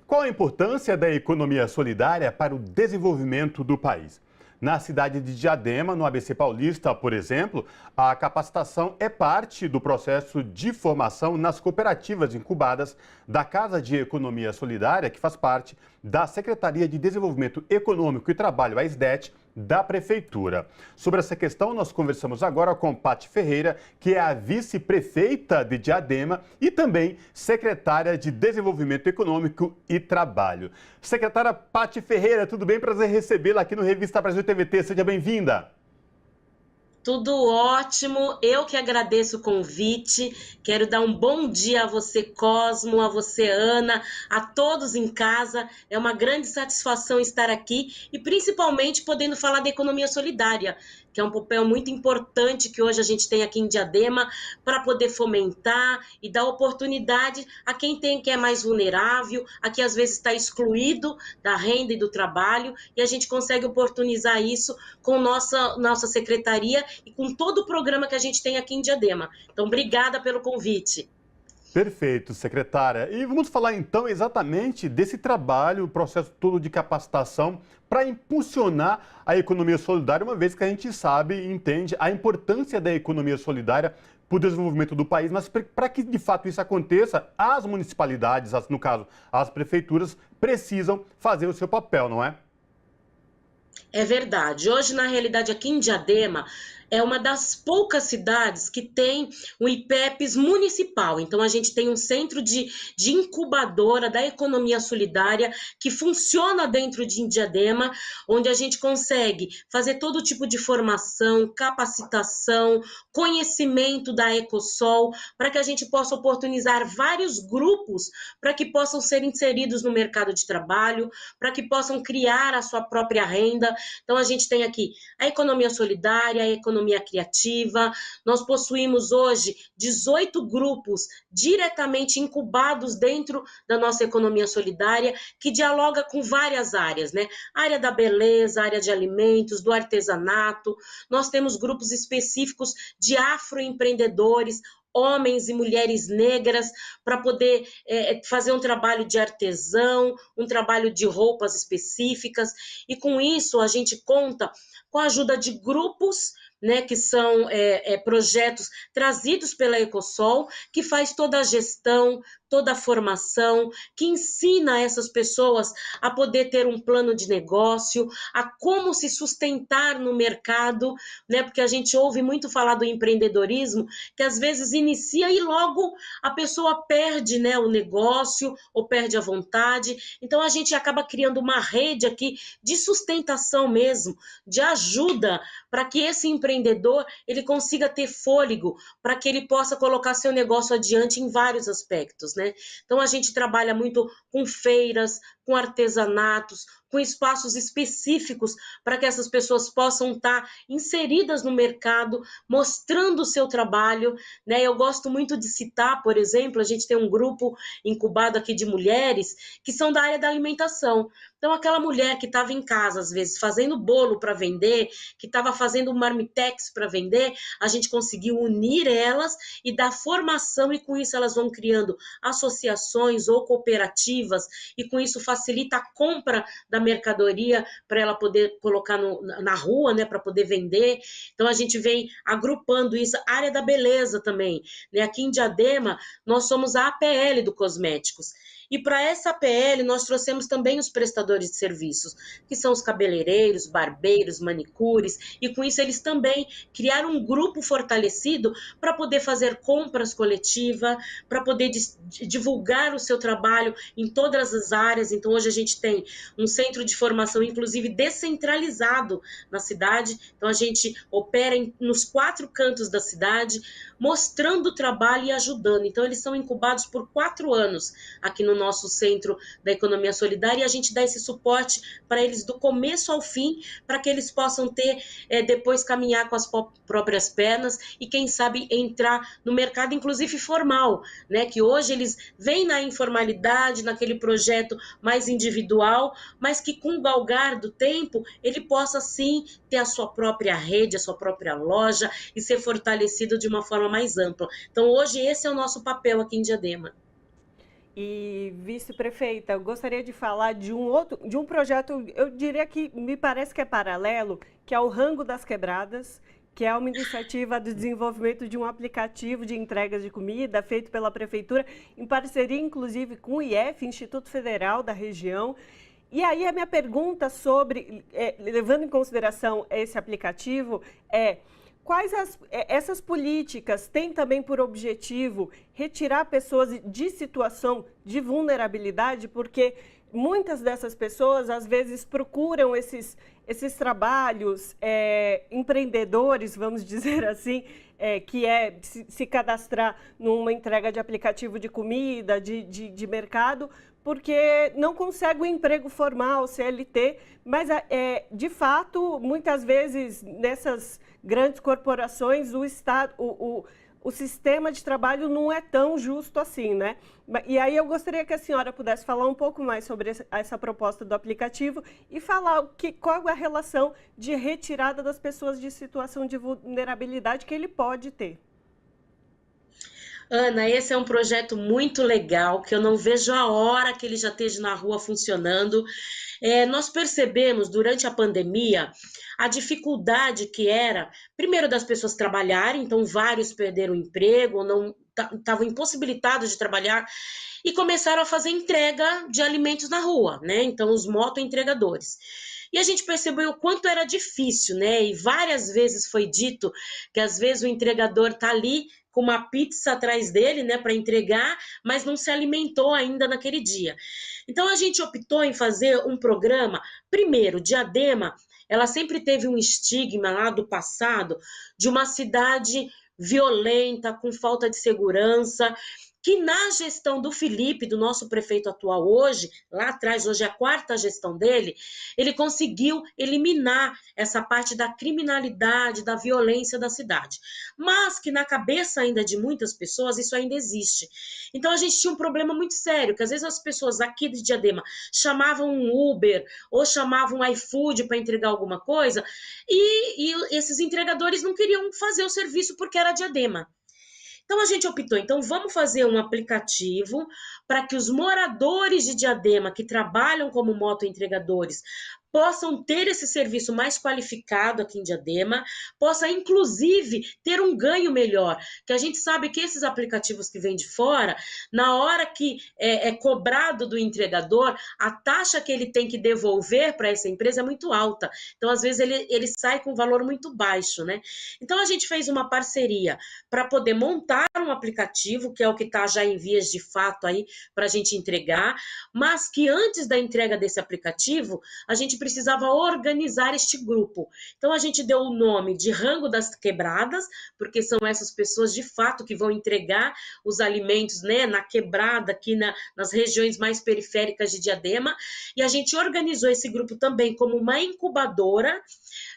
Qual a importância da economia solidária para o desenvolvimento do país? Na cidade de Diadema, no ABC Paulista, por exemplo, a capacitação é parte do processo de formação nas cooperativas incubadas da Casa de Economia Solidária, que faz parte da Secretaria de Desenvolvimento Econômico e Trabalho, a SDET, da Prefeitura. Sobre essa questão, nós conversamos agora com Pati Ferreira, que é a vice-prefeita de Diadema e também secretária de Desenvolvimento Econômico e Trabalho. Secretária Pati Ferreira, tudo bem? Prazer recebê-la aqui no Revista Brasil TVT. Seja bem-vinda. Tudo ótimo, eu que agradeço o convite, quero dar um bom dia a você, Cosmo, a você, Ana, a todos em casa. É uma grande satisfação estar aqui e principalmente podendo falar da economia solidária, que é um papel muito importante que hoje a gente tem aqui em Diadema para poder fomentar e dar oportunidade a quem é mais vulnerável, a quem às vezes está excluído da renda e do trabalho, e a gente consegue oportunizar isso com nossa secretaria e com todo o programa que a gente tem aqui em Diadema. Então, obrigada pelo convite. Perfeito, secretária. E vamos falar então exatamente desse trabalho, o processo todo de capacitação para impulsionar a economia solidária, uma vez que a gente sabe e entende a importância da economia solidária para o desenvolvimento do país, mas para que de fato isso aconteça, as municipalidades, no caso, as prefeituras, precisam fazer o seu papel, não é? É verdade. Hoje, na realidade, aqui em Diadema, é uma das poucas cidades que tem um IPEPs municipal. Então, a gente tem um centro de incubadora da economia solidária que funciona dentro de Diadema, onde a gente consegue fazer todo tipo de formação, capacitação, conhecimento da Ecosol, para que a gente possa oportunizar vários grupos para que possam ser inseridos no mercado de trabalho, para que possam criar a sua própria renda. Então, a gente tem aqui a economia solidária, a economia criativa. Nós possuímos hoje 18 grupos diretamente incubados dentro da nossa economia solidária, que dialoga com várias áreas, né? Área da beleza, área de alimentos, do artesanato. Nós temos grupos específicos de afroempreendedores, homens e mulheres negras, para poder fazer um trabalho de artesão, um trabalho de roupas específicas, e com isso a gente conta com a ajuda de grupos, né, que são projetos trazidos pela Ecosol, que faz toda a gestão, toda a formação, que ensina essas pessoas a poder ter um plano de negócio, a como se sustentar no mercado, né, porque a gente ouve muito falar do empreendedorismo, que às vezes inicia e logo a pessoa perde, né, o negócio ou perde a vontade. Então a gente acaba criando uma rede aqui de sustentação mesmo, de ajuda para que esse empreendedor ele consiga ter fôlego, para que ele possa colocar seu negócio adiante em vários aspectos, né? Então a gente trabalha muito com feiras, com artesanatos, com espaços específicos para que essas pessoas possam estar inseridas no mercado, mostrando o seu trabalho, né? Eu gosto muito de citar, por exemplo, a gente tem um grupo incubado aqui de mulheres que são da área da alimentação. Então, aquela mulher que estava em casa, às vezes, fazendo bolo para vender, que estava fazendo marmitex para vender, a gente conseguiu unir elas e dar formação, e com isso elas vão criando associações ou cooperativas, e com isso facilita a compra da mercadoria para ela poder colocar na rua, né, para poder vender. Então, a gente vem agrupando isso. A área da beleza também, né? Aqui em Diadema, nós somos a APL do Cosméticos. E para essa APL, nós trouxemos também os prestadores de serviços, que são os cabeleireiros, barbeiros, manicures, e com isso eles também criaram um grupo fortalecido para poder fazer compras coletivas, para poder divulgar o seu trabalho em todas as áreas. Então, hoje a gente tem um centro de formação, inclusive descentralizado na cidade. Então, a gente opera nos 4 cantos da cidade, mostrando o trabalho e ajudando. Então, eles são incubados por 4 anos aqui no nosso Centro da Economia Solidária, e a gente dá esse suporte para eles do começo ao fim, para que eles possam ter, depois caminhar com as próprias pernas e, quem sabe, entrar no mercado, inclusive formal, né? Que hoje eles vêm na informalidade, naquele projeto mais individual, mas que com o galgar do tempo, ele possa sim ter a sua própria rede, a sua própria loja e ser fortalecido de uma forma mais ampla. Então, hoje, esse é o nosso papel aqui em Diadema. E vice-prefeita, eu gostaria de falar de um projeto, eu diria que me parece que é paralelo, que é o Rango das Quebradas, que é uma iniciativa de desenvolvimento de um aplicativo de entregas de comida feito pela prefeitura, em parceria inclusive com o IF, Instituto Federal da região. E aí a minha pergunta sobre, levando em consideração esse aplicativo, essas políticas têm também por objetivo retirar pessoas de situação de vulnerabilidade, porque muitas dessas pessoas às vezes procuram esses trabalhos empreendedores, vamos dizer assim, que é se cadastrar numa entrega de aplicativo de comida, de mercado, porque não consegue um emprego formal, CLT, mas, de fato, muitas vezes, nessas grandes corporações, o sistema de trabalho não é tão justo assim, né? E aí eu gostaria que a senhora pudesse falar um pouco mais sobre essa proposta do aplicativo e falar qual é a relação de retirada das pessoas de situação de vulnerabilidade que ele pode ter. Ana, esse é um projeto muito legal, que eu não vejo a hora que ele já esteja na rua funcionando. Nós percebemos durante a pandemia a dificuldade que era, primeiro, das pessoas trabalharem, então vários perderam o emprego, ou não estavam impossibilitados de trabalhar, e começaram a fazer entrega de alimentos na rua, né? Então, os motoentregadores. E a gente percebeu o quanto era difícil, né? E várias vezes foi dito que às vezes o entregador está ali com uma pizza atrás dele, né, para entregar, mas não se alimentou ainda naquele dia. Então a gente optou em fazer um programa. Primeiro, Diadema, ela sempre teve um estigma lá do passado de uma cidade violenta, com falta de segurança, que na gestão do Felipe, do nosso prefeito atual hoje, lá atrás, hoje é a 4ª gestão dele, ele conseguiu eliminar essa parte da criminalidade, da violência da cidade. Mas que na cabeça ainda de muitas pessoas isso ainda existe. Então a gente tinha um problema muito sério, que às vezes as pessoas aqui de Diadema chamavam um Uber ou chamavam um iFood para entregar alguma coisa e esses entregadores não queriam fazer o serviço porque era Diadema. Então a gente optou, então vamos fazer um aplicativo para que os moradores de Diadema que trabalham como motoentregadores possam ter esse serviço mais qualificado aqui em Diadema, possa inclusive ter um ganho melhor, que a gente sabe que esses aplicativos que vêm de fora, na hora que é cobrado do entregador, a taxa que ele tem que devolver para essa empresa é muito alta, então às vezes ele sai com um valor muito baixo, né? Então a gente fez uma parceria para poder montar um aplicativo, que é o que está já em vias de fato aí para a gente entregar, mas que antes da entrega desse aplicativo, a gente precisava organizar este grupo. Então a gente deu o nome de Rango das Quebradas, porque são essas pessoas de fato que vão entregar os alimentos, né, na quebrada, aqui nas regiões mais periféricas de Diadema, e a gente organizou esse grupo também como uma incubadora,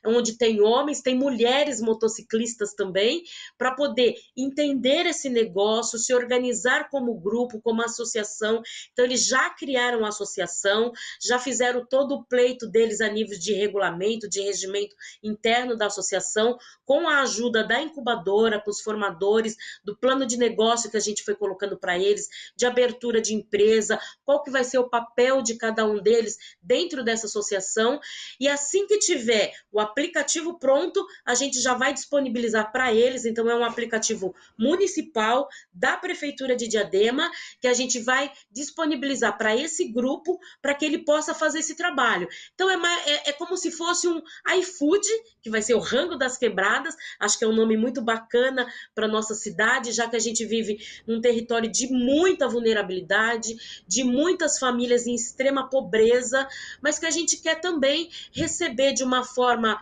onde tem homens, tem mulheres motociclistas também, para poder entender esse negócio, se organizar como grupo, como associação. Então, eles já criaram a associação, já fizeram todo o pleito deles a nível de regulamento, de regimento interno da associação, com a ajuda da incubadora, com os formadores, do plano de negócio que a gente foi colocando para eles, de abertura de empresa, qual que vai ser o papel de cada um deles dentro dessa associação, e assim que tiver o aplicativo pronto, a gente já vai disponibilizar para eles. Então é um aplicativo municipal da Prefeitura de Diadema, que a gente vai disponibilizar para esse grupo, para que ele possa fazer esse trabalho. Então é como se fosse um iFood, que vai ser o Rango das Quebradas, acho que é um nome muito bacana para nossa cidade, já que a gente vive num território de muita vulnerabilidade, de muitas famílias em extrema pobreza, mas que a gente quer também receber de uma forma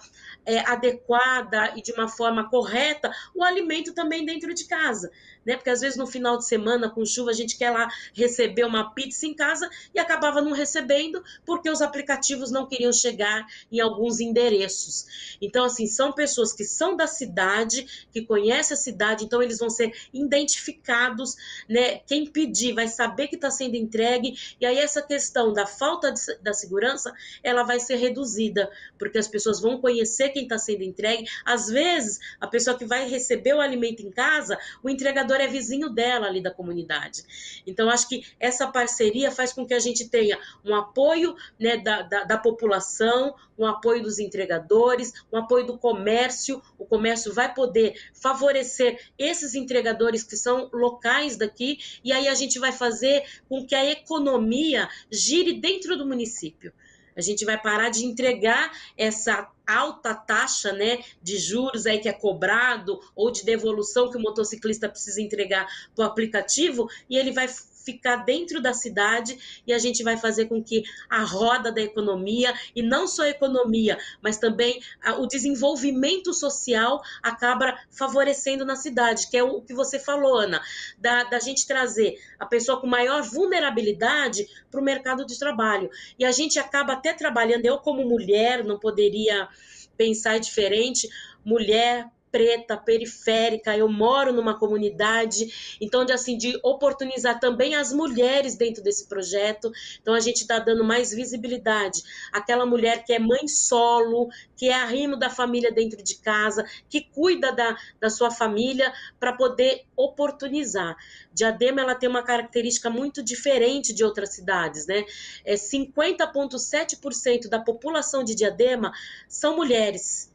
adequada e de uma forma correta o alimento também dentro de casa, né? Porque às vezes no final de semana com chuva a gente quer lá receber uma pizza em casa e acabava não recebendo porque os aplicativos não queriam chegar em alguns endereços. Então, assim, são pessoas que são da cidade, que conhecem a cidade, então eles vão ser identificados, né? Quem pedir vai saber que está sendo entregue, e aí essa questão da falta da segurança, ela vai ser reduzida, porque as pessoas vão conhecer quem está sendo entregue. Às vezes, a pessoa que vai receber o alimento em casa, o entregador é vizinho dela ali da comunidade. Então, acho que essa parceria faz com que a gente tenha um apoio, né, da população, um apoio dos entregadores, um apoio do comércio. O comércio vai poder favorecer esses entregadores que são locais daqui, e aí a gente vai fazer com que a economia gire dentro do município. A gente vai parar de entregar essa alta taxa, né, de juros aí que é cobrado, ou de devolução que o motociclista precisa entregar para o aplicativo, e ele vai ficar dentro da cidade, e a gente vai fazer com que a roda da economia, e não só a economia, mas também o desenvolvimento social acaba favorecendo na cidade, que é o que você falou, Ana, da gente trazer a pessoa com maior vulnerabilidade para o mercado de trabalho. E a gente acaba até trabalhando, eu como mulher, não poderia pensar diferente, mulher preta, periférica, eu moro numa comunidade, então de oportunizar também as mulheres dentro desse projeto. Então a gente está dando mais visibilidade àquela mulher que é mãe solo, que é arrimo da família dentro de casa, que cuida da sua família, para poder oportunizar. Diadema, ela tem uma característica muito diferente de outras cidades, né? 50,7% da população de Diadema são mulheres.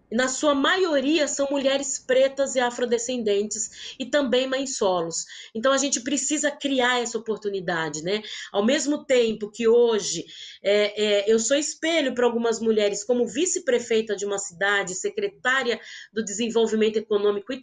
Na sua maioria são mulheres pretas e afrodescendentes, e também mães solos. Então a gente precisa criar essa oportunidade, né? Ao mesmo tempo que hoje eu sou espelho para algumas mulheres como vice-prefeita de uma cidade, secretária do desenvolvimento econômico e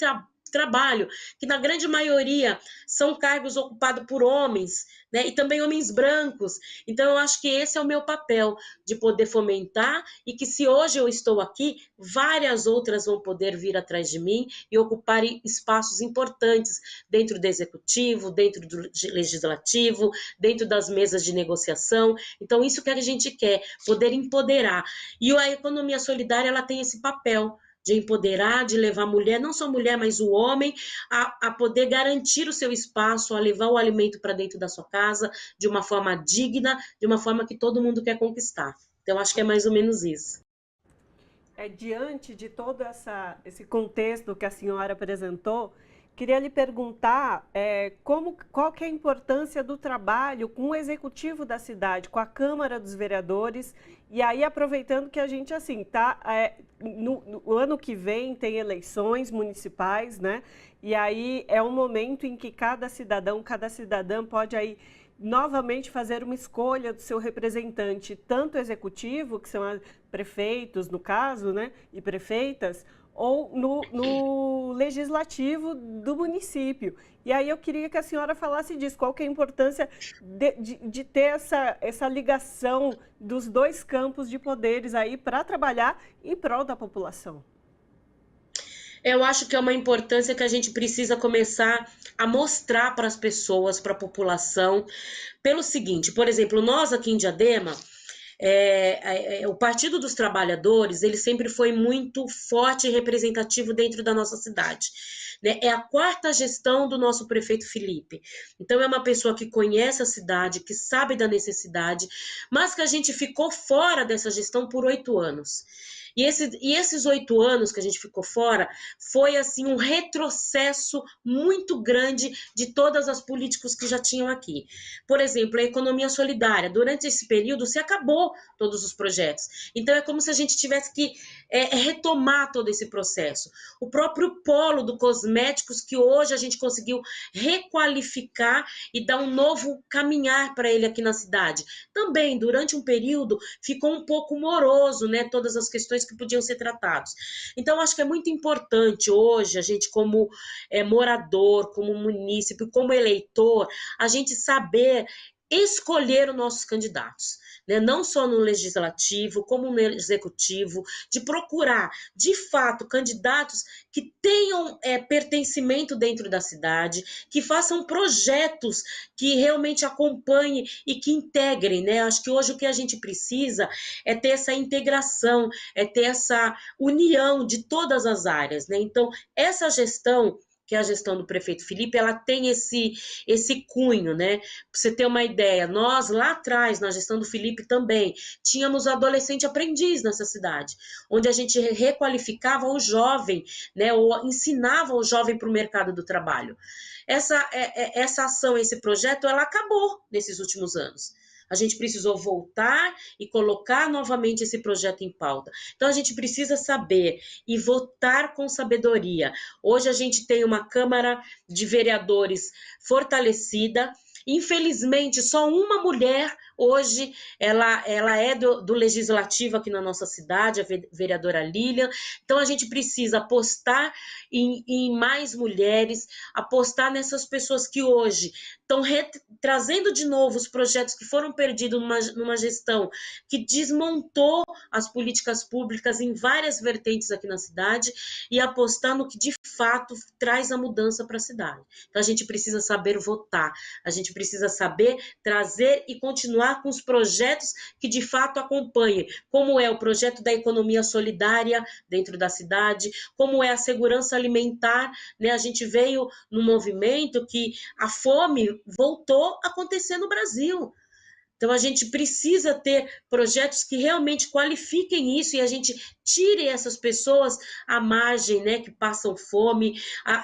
trabalho, que na grande maioria são cargos ocupados por homens, né? E também homens brancos. Então eu acho que esse é o meu papel, de poder fomentar, e que se hoje eu estou aqui, várias outras vão poder vir atrás de mim e ocuparem espaços importantes dentro do executivo, dentro do legislativo, dentro das mesas de negociação. Então isso que a gente quer, poder empoderar. E a economia solidária, ela tem esse papel de empoderar, de levar a mulher, não só a mulher, mas o homem, a poder garantir o seu espaço, a levar o alimento para dentro da sua casa, de uma forma digna, de uma forma que todo mundo quer conquistar. Então, acho que é mais ou menos isso. Diante de todo esse contexto que a senhora apresentou, queria lhe perguntar qual que é a importância do trabalho com o executivo da cidade, com a Câmara dos Vereadores, e aí aproveitando que a gente no ano que vem tem eleições municipais, né? E aí é um momento em que cada cidadão, cada cidadã pode aí novamente fazer uma escolha do seu representante, tanto executivo, que são prefeitos no caso, né, e prefeitas, ou no legislativo do município. E aí eu queria que a senhora falasse disso, qual que é a importância de ter essa ligação dos dois campos de poderes aí para trabalhar em prol da população. Eu acho que é uma importância que a gente precisa começar a mostrar para as pessoas, para a população, pelo seguinte, por exemplo, nós aqui em Diadema, o Partido dos Trabalhadores, ele sempre foi muito forte e representativo dentro da nossa cidade, né? É a quarta gestão do nosso prefeito Felipe. Então é uma pessoa que conhece a cidade, que sabe da necessidade, mas que a gente ficou fora dessa gestão por 8 anos. E esses 8 anos que a gente ficou fora foi assim um retrocesso muito grande de todas as políticas que já tinham aqui. Por exemplo, a economia solidária. Durante esse período se acabou todos os projetos. Então é como se a gente tivesse que retomar todo esse processo. O próprio polo do cosméticos, que hoje a gente conseguiu requalificar e dar um novo caminhar para ele aqui na cidade. Também, durante um período, ficou um pouco moroso, né? Todas as questões que podiam ser tratados. Então, acho que é muito importante hoje, a gente como morador, como munícipe, como eleitor, a gente saber escolher os nossos candidatos, né? Não só no legislativo, como no executivo, de procurar, de fato, candidatos que tenham pertencimento dentro da cidade, que façam projetos que realmente acompanhem e que integrem, né? Acho que hoje o que a gente precisa é ter essa integração, é ter essa união de todas as áreas, né? Então, essa gestão, que é a gestão do prefeito Felipe, ela tem esse cunho, né? Pra você ter uma ideia, nós lá atrás, na gestão do Felipe também, tínhamos o adolescente aprendiz nessa cidade, onde a gente requalificava o jovem, né? Ou ensinava o jovem para o mercado do trabalho. Essa ação, esse projeto, ela acabou nesses últimos anos. A gente precisou voltar e colocar novamente esse projeto em pauta. Então, a gente precisa saber e votar com sabedoria. Hoje, a gente tem uma Câmara de Vereadores fortalecida. Infelizmente, só uma mulher hoje, ela é do Legislativo aqui na nossa cidade, a vereadora Lilian. Então, a gente precisa apostar em mais mulheres, apostar nessas pessoas que hoje estão trazendo de novo os projetos que foram perdidos numa gestão que desmontou as políticas públicas em várias vertentes aqui na cidade e apostar no que de fato traz a mudança para a cidade. Então, a gente precisa saber votar, a gente precisa saber trazer e continuar com os projetos que de fato acompanhem, como é o projeto da economia solidária dentro da cidade, como é a segurança alimentar, né? A gente veio num movimento que a fome voltou a acontecer no Brasil. Então, a gente precisa ter projetos que realmente qualifiquem isso e a gente tire essas pessoas à margem, né, que passam fome,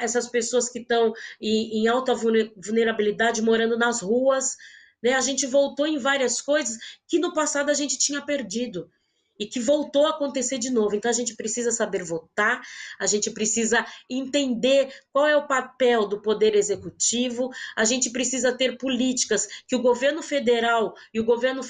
essas pessoas que estão em alta vulnerabilidade morando nas ruas, né? A gente voltou em várias coisas que no passado a gente tinha perdido e que voltou a acontecer de novo. Então, a gente precisa saber votar, a gente precisa entender qual é o papel do Poder Executivo, a gente precisa ter políticas que o governo federal e o governo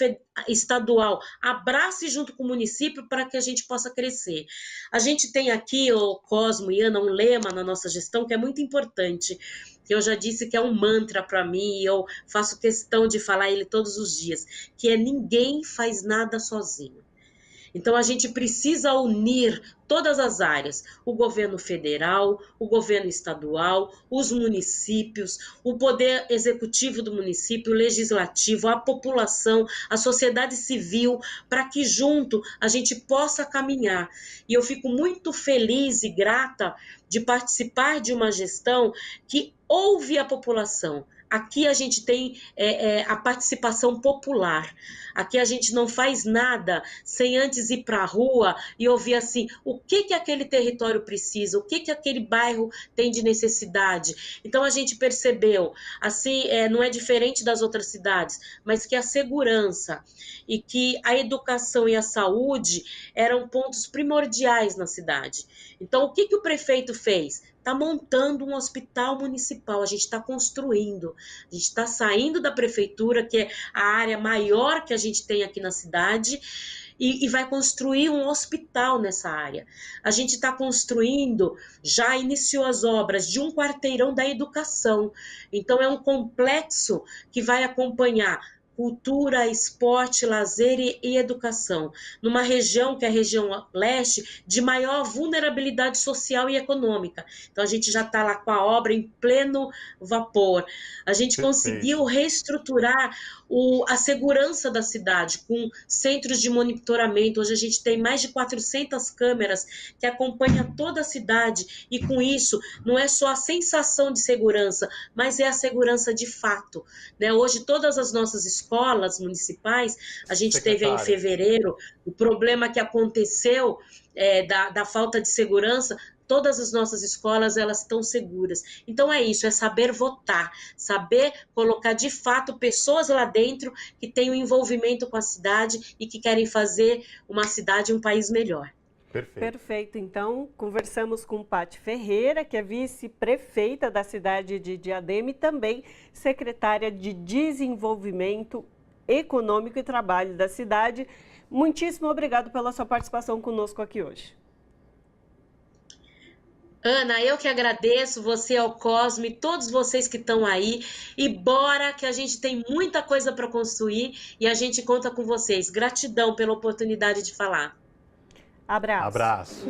estadual abrace junto com o município para que a gente possa crescer. A gente tem aqui, Cosmo e Ana, um lema na nossa gestão que é muito importante, que eu já disse que é um mantra para mim e eu faço questão de falar ele todos os dias, que é: ninguém faz nada sozinho. Então, a gente precisa unir todas as áreas, o governo federal, o governo estadual, os municípios, o poder executivo do município, o legislativo, a população, a sociedade civil, para que junto a gente possa caminhar. E eu fico muito feliz e grata de participar de uma gestão que ouve a população. Aqui a gente tem a participação popular. Aqui a gente não faz nada sem antes ir para a rua e ouvir assim, o que aquele território precisa, o que aquele bairro tem de necessidade. Então a gente percebeu, assim, não é diferente das outras cidades, mas que a segurança e que a educação e a saúde eram pontos primordiais na cidade. Então o que o prefeito fez? Está montando um hospital municipal, a gente está construindo, a gente está saindo da prefeitura, que é a área maior que a gente tem aqui na cidade, e vai construir um hospital nessa área. A gente está construindo, já iniciou as obras de um quarteirão da educação, então é um complexo que vai acompanhar cultura, esporte, lazer e educação, numa região que é a região leste, de maior vulnerabilidade social e econômica. Então, a gente já está lá com a obra em pleno vapor. A gente conseguiu reestruturar a segurança da cidade, com centros de monitoramento. Hoje a gente tem mais de 400 câmeras que acompanham toda a cidade, e com isso, não é só a sensação de segurança, mas é a segurança de fato, né? Hoje, todas as nossas escolas municipais, a gente teve aí em fevereiro o problema que aconteceu da falta de segurança. Todas as nossas escolas, elas estão seguras. Então é isso, é saber votar, saber colocar de fato pessoas lá dentro que têm um envolvimento com a cidade e que querem fazer uma cidade, um país melhor. Perfeito. Então, conversamos com Paty Ferreira, que é vice-prefeita da cidade de Diadema e também secretária de Desenvolvimento Econômico e Trabalho da cidade. Muitíssimo obrigado pela sua participação conosco aqui hoje. Ana, eu que agradeço, você ao Cosme, todos vocês que estão aí, e bora que a gente tem muita coisa para construir e a gente conta com vocês. Gratidão pela oportunidade de falar. Abraço. Abraço.